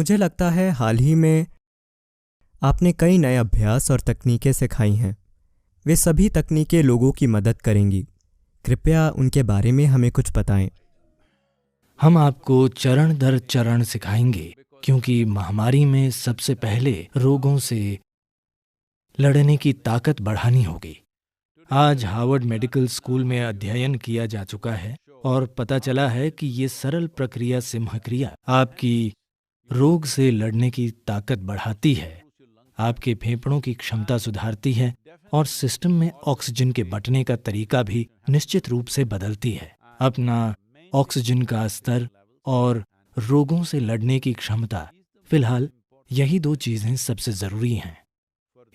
मुझे लगता है हाल ही में आपने कई नए अभ्यास और तकनीकें सिखाई हैं। वे सभी तकनीकें लोगों की मदद करेंगी। कृपया उनके बारे में हमें कुछ बताएं। हम आपको चरण दर चरण सिखाएंगे, क्योंकि महामारी में सबसे पहले रोगों से लड़ने की ताकत बढ़ानी होगी। आज हार्वर्ड मेडिकल स्कूल में अध्ययन किया जा चुका है और पता चला है कि ये सरल प्रक्रिया सिंह क्रिया आपकी रोग से लड़ने की ताकत बढ़ाती है, आपके फेफड़ों की क्षमता सुधारती है और सिस्टम में ऑक्सीजन के बंटने का तरीका भी निश्चित रूप से बदलती है। अपना ऑक्सीजन का स्तर और रोगों से लड़ने की क्षमता, फिलहाल यही दो चीजें सबसे जरूरी हैं।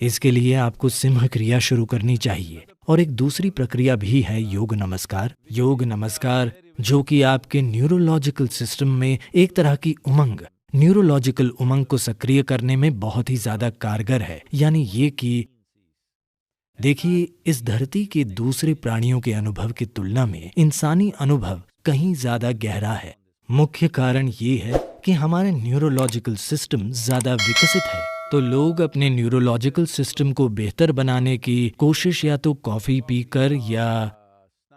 इसके लिए आपको सिंह क्रिया शुरू करनी चाहिए। और एक दूसरी प्रक्रिया भी है योग नमस्कार। योग नमस्कार जो कि आपके न्यूरोलॉजिकल सिस्टम में एक तरह की न्यूरोलॉजिकल उमंग को सक्रिय करने में बहुत ही ज्यादा कारगर है। यानी ये कि देखिए, इस धरती के दूसरे प्राणियों के अनुभव की तुलना में इंसानी अनुभव कहीं ज्यादा गहरा है। मुख्य कारण ये है कि हमारे न्यूरोलॉजिकल सिस्टम ज्यादा विकसित है। तो लोग अपने न्यूरोलॉजिकल सिस्टम को बेहतर बनाने की कोशिश या तो कॉफी पीकर या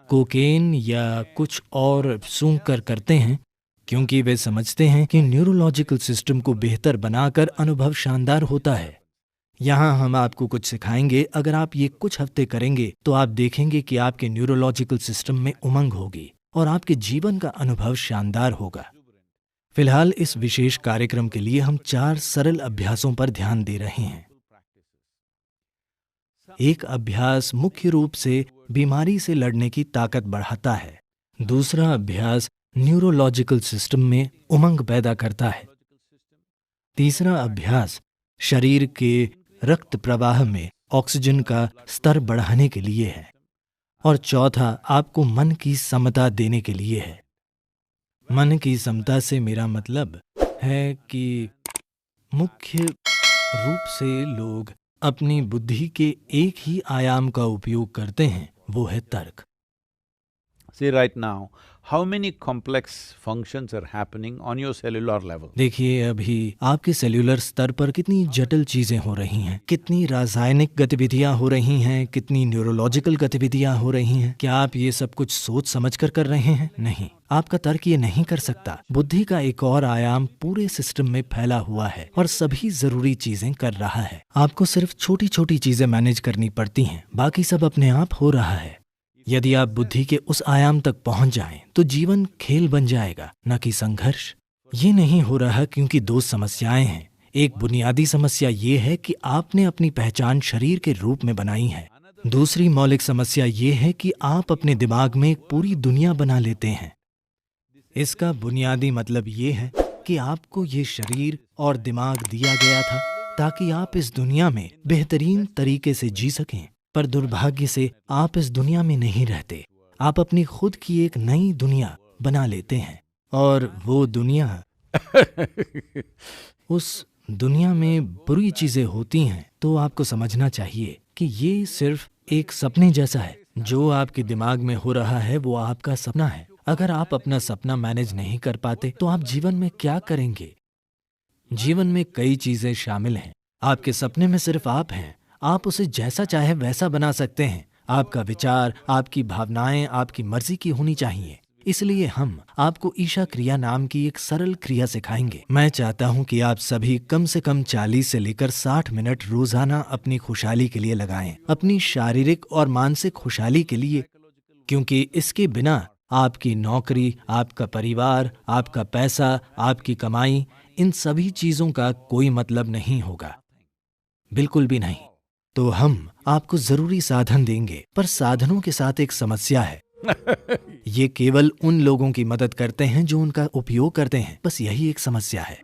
कोकेन या कुछ और सूंघ कर करते हैं, क्योंकि वे समझते हैं कि न्यूरोलॉजिकल सिस्टम को बेहतर बनाकर अनुभव शानदार होता है। यहाँ हम आपको कुछ सिखाएंगे। अगर आप ये कुछ हफ्ते करेंगे तो आप देखेंगे कि आपके न्यूरोलॉजिकल सिस्टम में उमंग होगी और आपके जीवन का अनुभव शानदार होगा। फिलहाल इस विशेष कार्यक्रम के लिए हम 4 सरल अभ्यासों पर ध्यान दे रहे हैं। एक अभ्यास मुख्य रूप से बीमारी से लड़ने की ताकत बढ़ाता है। दूसरा अभ्यास न्यूरोलॉजिकल सिस्टम में उमंग पैदा करता है। तीसरा अभ्यास शरीर के रक्त प्रवाह में ऑक्सीजन का स्तर बढ़ाने के लिए है। और चौथा आपको मन की समता देने के लिए है। मन की समता से मेरा मतलब है कि मुख्य रूप से लोग अपनी बुद्धि के एक ही आयाम का उपयोग करते हैं, वो है तर्क। See right now, how many complex functions are happening on your cellular level? देखिए, अभी आपके सेल्यूलर स्तर पर कितनी जटिल चीजें हो रही हैं, कितनी रासायनिक गतिविधियां हो रही हैं, कितनी न्यूरोलॉजिकल गतिविधियां हो रही हैं। क्या आप ये सब कुछ सोच समझकर कर रहे हैं? नहीं, आपका तर्क ये नहीं कर सकता। बुद्धि का एक और आयाम पूरे सिस्टम में फैला हुआ है और सभी जरूरी चीजें कर रहा है। आपको सिर्फ छोटी छोटी चीजें मैनेज करनी पड़ती हैं, बाकी सब अपने आप हो रहा है। यदि आप बुद्धि के उस आयाम तक पहुंच जाएं, तो जीवन खेल बन जाएगा, न कि संघर्ष। ये नहीं हो रहा क्योंकि 2 समस्याएं हैं। एक बुनियादी समस्या ये है कि आपने अपनी पहचान शरीर के रूप में बनाई है। दूसरी मौलिक समस्या ये है कि आप अपने दिमाग में एक पूरी दुनिया बना लेते हैं। इसका बुनियादी मतलब ये है कि आपको ये शरीर और दिमाग दिया गया था ताकि आप इस दुनिया में बेहतरीन तरीके से जी सकें। पर दुर्भाग्य से आप इस दुनिया में नहीं रहते। आप अपनी खुद की एक नई दुनिया बना लेते हैं और वो दुनिया उस दुनिया में बुरी चीजें होती हैं। तो आपको समझना चाहिए कि ये सिर्फ एक सपने जैसा है। जो आपके दिमाग में हो रहा है वो आपका सपना है। अगर आप अपना सपना मैनेज नहीं कर पाते तो आप जीवन में क्या करेंगे? जीवन में कई चीजें शामिल हैं। आपके सपने में सिर्फ आप हैं। आप उसे जैसा चाहे वैसा बना सकते हैं। आपका विचार, आपकी भावनाएं आपकी मर्जी की होनी चाहिए। इसलिए हम आपको ईशा क्रिया नाम की एक सरल क्रिया सिखाएंगे। मैं चाहता हूं कि आप सभी कम से कम 40 से लेकर 60 मिनट रोजाना अपनी खुशहाली के लिए लगाएं, अपनी शारीरिक और मानसिक खुशहाली के लिए, क्योंकि इसके बिना आपकी नौकरी, आपका परिवार, आपका पैसा, आपकी कमाई, इन सभी चीजों का कोई मतलब नहीं होगा, बिल्कुल भी नहीं। तो हम आपको जरूरी साधन देंगे, पर साधनों के साथ एक समस्या है। ये केवल उन लोगों की मदद करते हैं जो उनका उपयोग करते हैं। बस यही एक समस्या है।